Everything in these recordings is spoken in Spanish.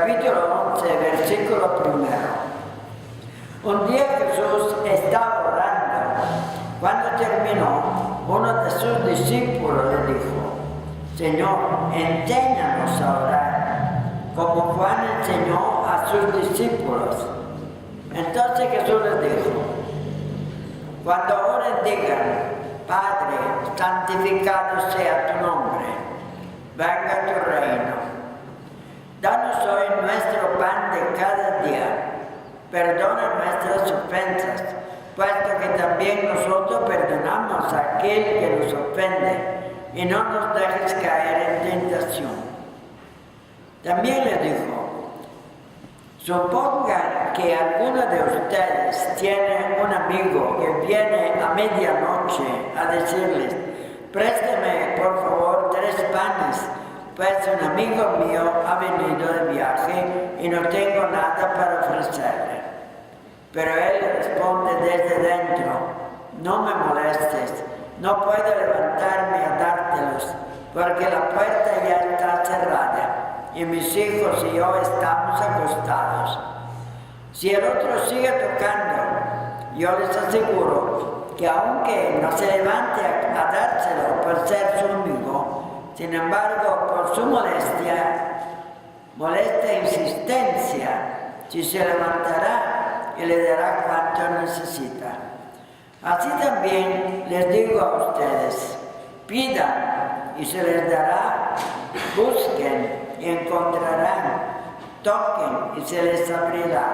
capítulo 11, versículo 1. Un día Jesús estaba orando. Cuando terminó, uno de sus discípulos le dijo: Señor, enséñanos a orar, como Juan enseñó a sus discípulos. Entonces Jesús les dijo: cuando oren digan: Padre, santificado sea tu nombre, venga tu reino. Danos hoy nuestro pan de cada día. Perdona nuestras ofensas, puesto que también nosotros perdonamos a aquel que nos ofende, y no nos dejes caer en tentación. También le dijo: supongan que alguno de ustedes tiene un amigo que viene a medianoche a decirles: préstame por favor 3 panes, pues un amigo mío ha venido de viaje y no tengo nada para ofrecerle. Pero él responde desde dentro: no me molestes, no puedo levantarme a dártelos, porque la puerta ya está cerrada y mis hijos y yo estamos acostados. Si el otro sigue tocando, yo les aseguro que aunque no se levante a dárselo por ser su amigo, sin embargo, por su molesta insistencia, si se levantará y le dará cuanto necesita. Así también les digo a ustedes: pidan y se les dará, busquen y encontrarán, toquen y se les abrirá.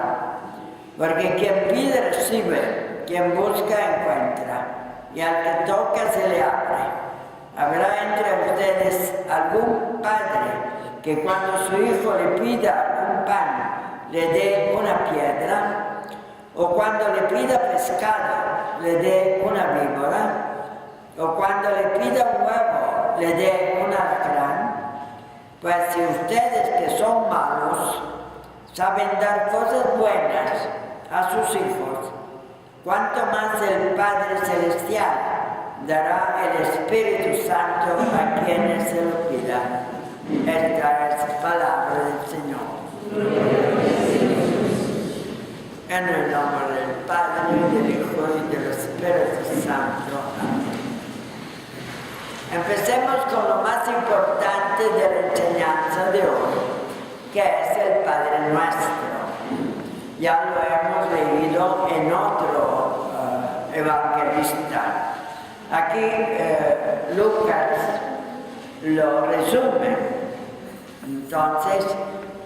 Porque quien pide recibe, quien busca encuentra, y al que toca se le abre. ¿Habrá entre ustedes algún padre que cuando su hijo le pida un pan le dé una piedra? ¿O cuando le pida pescado le dé una víbora? ¿O cuando le pida un huevo le dé un alacrán? Pues si ustedes, que son malos, saben dar cosas buenas a sus hijos, ¿cuánto más el Padre Celestial dará el Espíritu Santo a quienes se lo pidan? Esta es palabra del Señor. En el nombre del Padre, del Hijo y del Espíritu Santo. Amén. Empecemos con lo más importante de la enseñanza de hoy, que es el Padre Nuestro. Ya lo hemos leído en otro evangelista. Aquí Lucas lo resume. Entonces,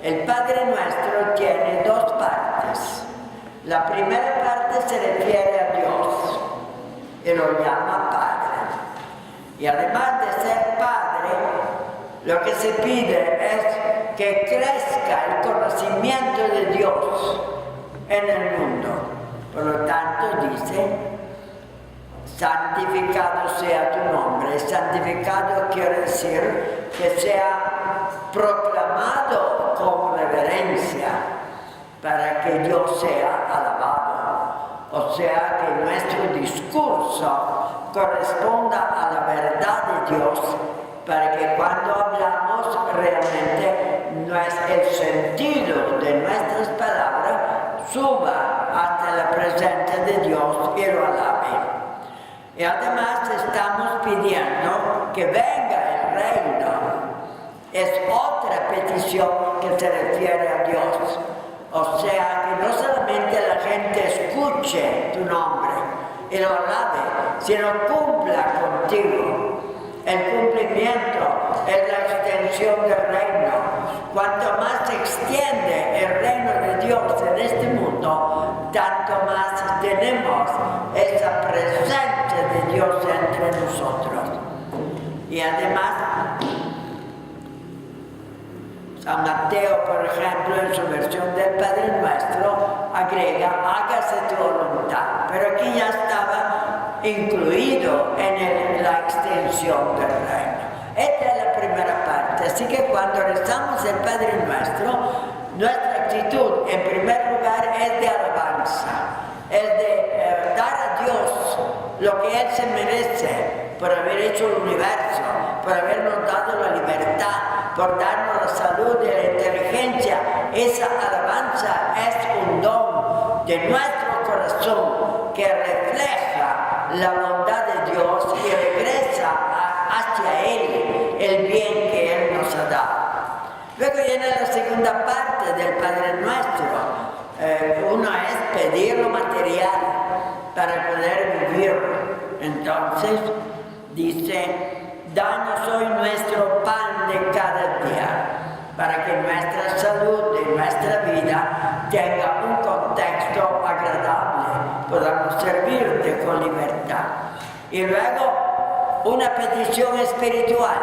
el Padre Nuestro tiene 2 partes. La primera parte se refiere a Dios y lo llama Padre. Y además de ser Padre, lo que se pide es que crezca el conocimiento de Dios en el mundo. Por lo tanto dice: santificado sea tu nombre. Santificado quiere decir que sea proclamado con reverencia, para que Dios sea alabado. O sea, que nuestro discurso corresponda a la verdad de Dios, para que cuando hablamos realmente el sentido de nuestras palabras suba hasta la presencia de Dios y lo alabe. Y además estamos pidiendo que venga el reino. Es otra petición que se refiere a Dios. O sea, que no solamente la gente escuche tu nombre y lo alabe, sino cumpla contigo. El cumplimiento es la extensión del reino. Cuanto más se extiende el reino de Dios en este mundo, tanto más tenemos esa presencia de Dios entre nosotros. Y además, San Mateo, por ejemplo, en su versión del Padre Nuestro, agrega: hágase tu voluntad. Pero aquí ya estaba incluido en la extensión del reino. Esta es la primera parte. Así que cuando rezamos el Padre Nuestro, nuestra actitud, en primer lugar, es de alabanza. Es de dar a Dios lo que Él se merece por haber hecho el universo, por habernos dado la libertad, por darnos la salud y la inteligencia. Esa alabanza es un don de nuestro corazón que refleja la bondad de Dios y regresa hacia Él el bien que Él nos ha dado. Luego viene la segunda parte del Padre Nuestro. Uno es pedir lo material para poder vivir. Entonces dice, danos hoy nuestro pan de cada día, para que nuestra salud y nuestra vida tenga un contexto agradable, podamos servirte con libertad. Y luego una petición espiritual,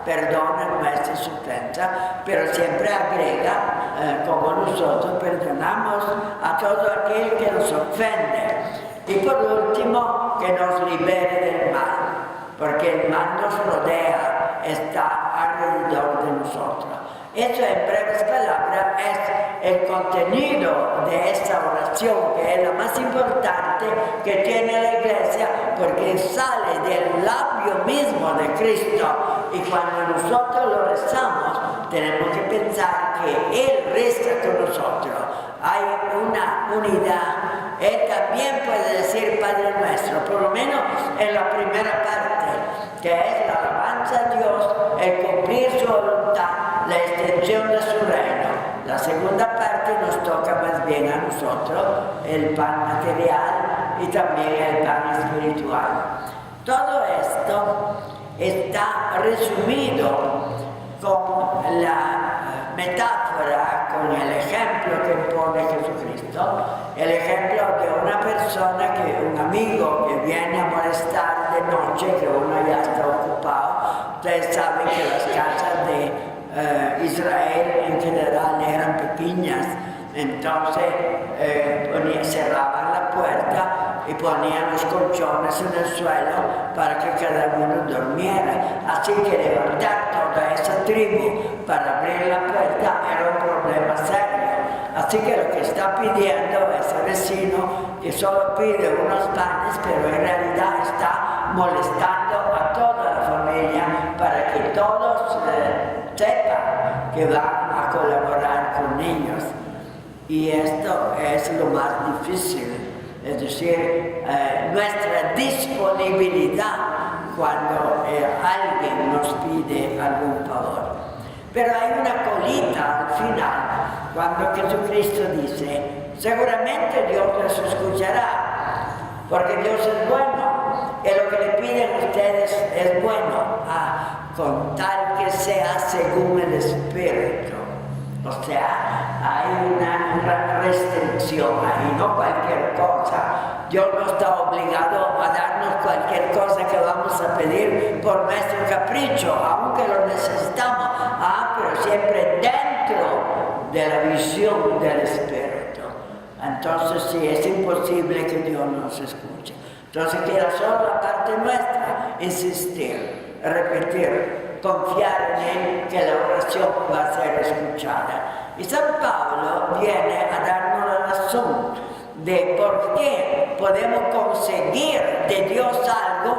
perdona nuestras ofensas, pero siempre agrega, como nosotros perdonamos a todo aquel que nos ofende. Y por último, que nos libere del mal, porque el mal nos rodea, está alrededor de nosotros. Eso, en breves palabras, es el contenido de esta oración, que es la más importante que tiene la Iglesia, porque sale del labio mismo de Cristo. Y cuando nosotros lo rezamos, tenemos que pensar que Él reza con nosotros. Hay una unidad. Él también puede decir Padre Nuestro, por lo menos en la primera parte, que es la alabanza a Dios, el cumplir su voluntad, la extensión de su reino. La segunda parte nos toca más bien a nosotros, el pan material y también el pan espiritual. Todo esto está resumido con la metáfora, con el ejemplo que pone Jesucristo, el ejemplo de una persona, un amigo que viene a molestar de noche, que uno ya está ocupado. Ustedes saben que las casas de Israel en general eran pequeñas, entonces cerraban la puerta y ponían los colchones en el suelo para que cada uno durmiera. Así que levantar toda esa tribu para abrir la puerta era un problema serio. Así que lo que está pidiendo ese vecino, que solo pide unos panes, pero en realidad está molestando a toda la familia para que todos sepan que van a colaborar con ellos. Y esto es lo más difícil. Es decir, nuestra disponibilidad cuando alguien nos pide algún favor. Pero hay una colita al final, cuando Jesucristo dice, seguramente Dios les escuchará, porque Dios es bueno, y lo que le piden a ustedes es bueno, con tal que sea según el Espíritu. O sea, hay una restricción ahí, no cualquier cosa. Dios no está obligado a darnos cualquier cosa que vamos a pedir por nuestro capricho, aunque lo necesitamos, pero siempre dentro de la visión del Espíritu. Entonces sí, es imposible que Dios nos escuche. Entonces queda solo la parte nuestra, insistir, repetir, confiar en Él, que la oración va a ser escuchada. Y San Pablo viene a darnos la razón de por qué podemos conseguir de Dios algo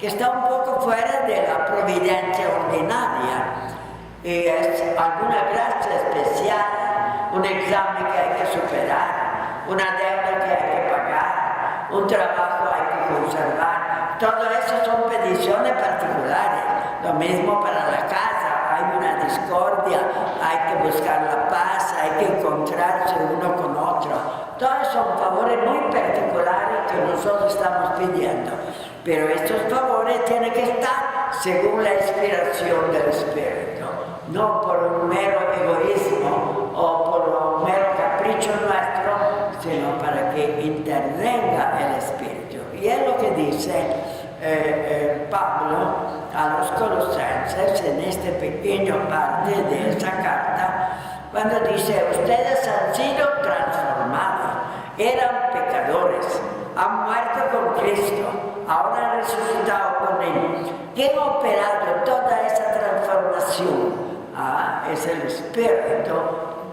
que está un poco fuera de la providencia ordinaria. Y es alguna gracia especial, un examen que hay que superar, una deuda que hay que pagar, un trabajo hay que conservar. Todo eso son peticiones particulares. Lo mismo para la casa, hay una discordia, hay que buscar la paz, hay que encontrarse uno con otro. Todos son favores muy particulares que nosotros estamos pidiendo. Pero estos favores tienen que estar según la inspiración del Espíritu, no por un mero egoísmo o por un mero capricho nuestro, sino para que intervenga el Espíritu. Y es lo que dice Pablo a los colosenses en esta pequeña parte de esa carta, cuando dice, ustedes han sido transformados, eran pecadores, han muerto con Cristo, ahora han resucitado con Él. ¿Quién ha operado toda esa transformación? Es el Espíritu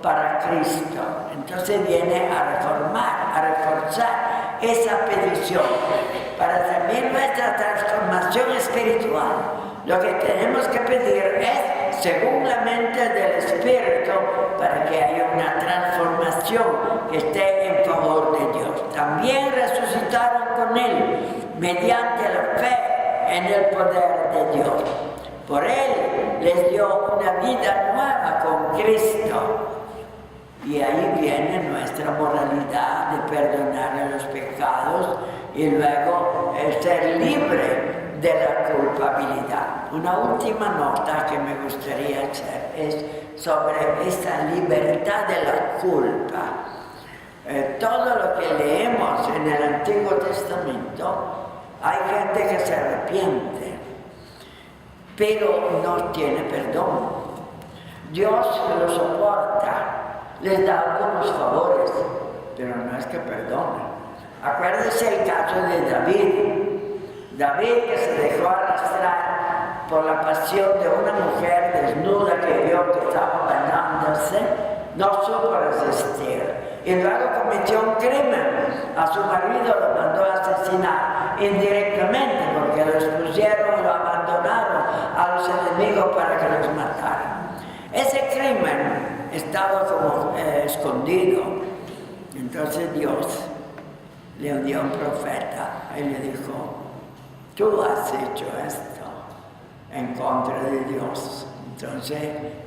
para Cristo. Entonces viene a reformar, a reforzar esa petición para también nuestra transformación espiritual. Lo que tenemos que pedir es según la mente del Espíritu, para que haya una transformación que esté en favor de Dios. También resucitaron con Él mediante la fe en el poder de Dios. Por Él les dio una vida nueva con Cristo. Y ahí viene nuestra moralidad de perdonar los pecados y luego ser libre de la culpabilidad. Una última nota que me gustaría hacer es sobre esta libertad de la culpa. Todo lo que leemos en el Antiguo Testamento, hay gente que se arrepiente, pero no tiene perdón. Dios lo soporta, les da algunos favores, pero no es que perdona. Acuérdense el caso de David. David, que se dejó arrastrar por la pasión de una mujer desnuda que vio que estaba bañándose, no supo resistir. Y luego cometió un crimen. A su marido lo mandó a asesinar indirectamente, porque lo expusieron y lo abandonaron a los enemigos para que los mataran. Ese crimen estaba como escondido. Entonces Dios le dio un profeta y le dijo: tú has hecho esto en contra de Dios. Entonces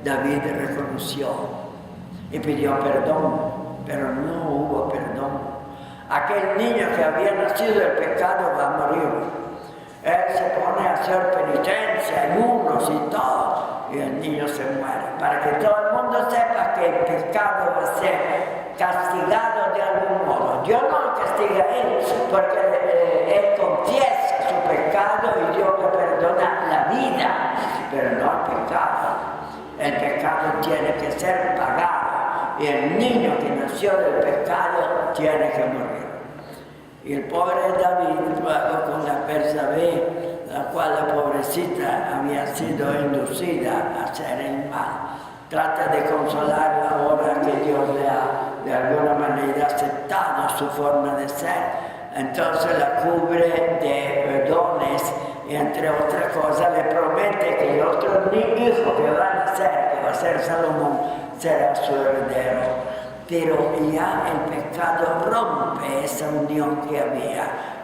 David reconoció y pidió perdón, pero no hubo perdón. Aquel niño que había nacido del pecado va a morir. Él se pone a hacer penitencia, ayunos y todo, y el niño se muere. Para que todo el mundo sepa que el pecado va a ser castigado de algún modo. Dios no lo castiga a él, porque él confiesa su pecado y Dios le perdona la vida, pero no el pecado. El pecado tiene que ser pagado y el niño que nació del pecado tiene que morir. Y el pobre David, luego con la Betsabé, la cual la pobrecita había sido inducida a hacer el mal, trata de consolarla ahora que Dios le ha de alguna manera aceptado su forma de ser. Entonces la cubre de dones y entre otras cosas le promete que el otro hijo que va a nacer, que va a ser Salomón, será su heredero. Pero ya el pecado rompe esa unión que había,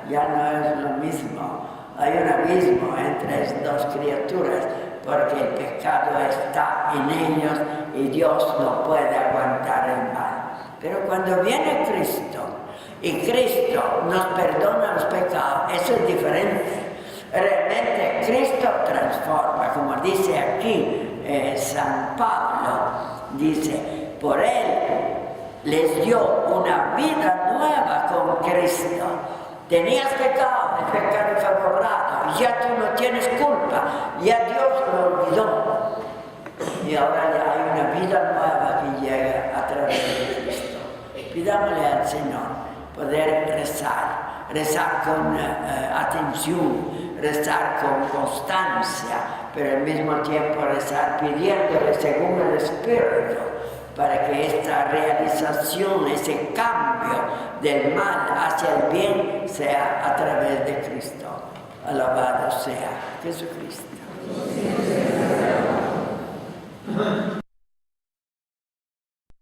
ya no es lo mismo. Hay un abismo entre esas dos criaturas, porque el pecado está en ellos y Dios no puede aguantar el mal. Pero cuando viene Cristo y Cristo nos perdona los pecados, eso es diferente. Realmente Cristo transforma, como dice aquí San Pablo, dice, por Él les dio una vida nueva con Cristo. Tenías pecado, el pecado fue borrado, ya tú no tienes culpa, ya Dios lo olvidó. Y ahora ya hay una vida nueva que llega a través de Cristo. Pidámosle al Señor poder rezar con atención, rezar con constancia, pero al mismo tiempo rezar pidiéndole según el Espíritu, para que esta realización, ese cambio del mal hacia el bien sea a través de Cristo. Alabado sea Jesucristo.